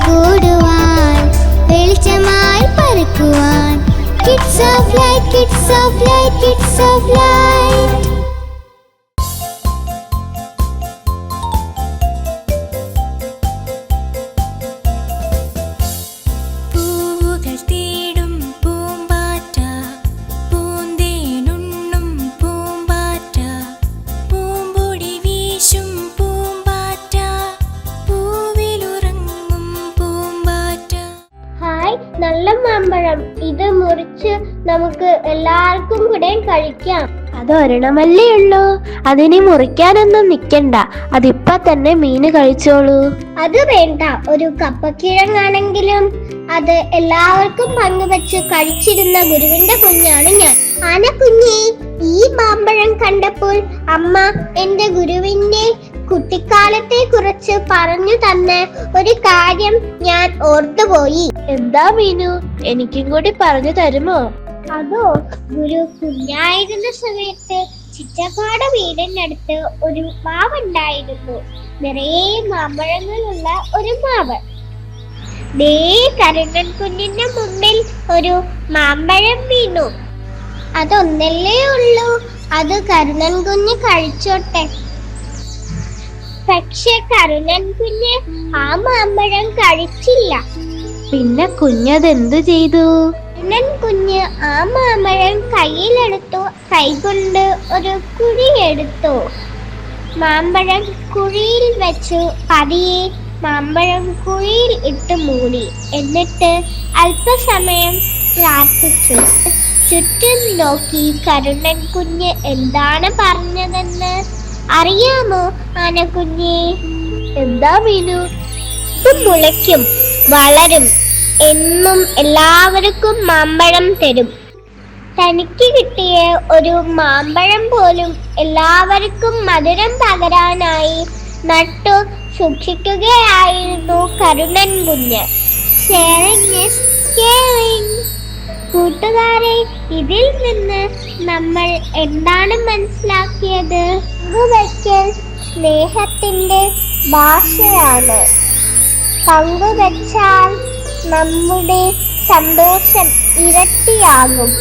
കൂടുവാൻ വെളിച്ചമായി പറക്കുവാൻ. Kids of light, kids of light, kids of light. നല്ല മാമ്പഴം, ഇത് മുറിച്ച് നമുക്ക് എല്ലാവർക്കും കൂടെ കഴിക്കാം. അതൊരെണ്ണമല്ലേ ഉള്ളൂ, അതിനെ മുറിക്കാനൊന്നും നിക്കണ്ട, അതിപ്പ തന്നെ മീന് കഴിച്ചോളൂ. അത് വേണ്ട, ഒരു കപ്പക്കിഴങ്ങാണെങ്കിലും അത് എല്ലാവർക്കും പങ്കുവെച്ച് കഴിച്ചിരുന്ന ഗുരുവിന്റെ കുഞ്ഞാണ് ഞാൻ. ആനക്കുഞ്ഞേ, ഈ മാമ്പഴം കണ്ടപ്പോൾ അമ്മ എന്റെ ഗുരുവിന്റെ കുട്ടിക്കാലത്തെ കുറിച്ച് പറഞ്ഞു തന്ന ഒരു കാര്യം ഞാൻ ഓർത്തുപോയി. എന്താ മീനു, എനിക്കും കൂടി പറഞ്ഞു തരുമോ? അതോ, ഗുരു കുഞ്ഞായിരുന്ന സമയത്ത് ചിറ്റപ്പാട് വീടിനടുത്ത് ഒരു മാവുണ്ടായിരുന്നു. നിറയെ മാമ്പഴങ്ങളുള്ള ഒരു മാവ്. ദേ കരുണൻ കുഞ്ഞിന്റെ മുന്നിൽ ഒരു മാമ്പഴം വീണു. അതൊന്നല്ലേ ഉള്ളൂ, അത് കരുണൻ കുഞ്ഞ് കഴിച്ചോട്ടെ. പക്ഷെ കരുണൻ കുഞ്ഞ് ആ മാമ്പഴം കഴിച്ചില്ല. പിന്നെ കുഞ്ഞതെന്തു ചെയ്തു? കരുണൻ കുഞ്ഞ് ആ മാമ്പഴം കയ്യിലെടുത്തു, കൈകൊണ്ട് ഒരു കുഴിയെടുത്തു. മാമ്പഴം കുഴിയിൽ വെച്ചു പതിയെ മാമ്പഴം കുഴിയിൽ ഇട്ട് മൂടി. എന്നിട്ട് അല്പസമയം പ്രാർത്ഥിച്ചു. ചുറ്റും നോക്കി കരുണൻ കുഞ്ഞ് എന്താണ് പറഞ്ഞതെന്ന് അറിയാമോ ആനക്കുഞ്ഞേ? എന്താ മീനു? ഇത് മുളയ്ക്കും, വളരും, എന്നും എല്ലാവർക്കും മാമ്പഴം തരും. തനിക്ക് കിട്ടിയ ഒരു മാമ്പഴം പോലും എല്ലാവർക്കും മധുരം പകരാനായി നട്ടു സൂക്ഷിക്കുകയായിരുന്നു കരുണൻ കുഞ്ഞ്. Sharing is caring. കൂട്ടുകാരെ, ഇതിൽ നിന്ന് നമ്മൾ എന്താണ് മനസ്സിലാക്കിയത്? പങ്കുവയ്ക്കൽ സ്നേഹത്തിന്റെ ഭാഷയാണ്. പങ്കുവച്ചാൽ നമ്മുടെ സന്തോഷം ഇരട്ടിയാകും.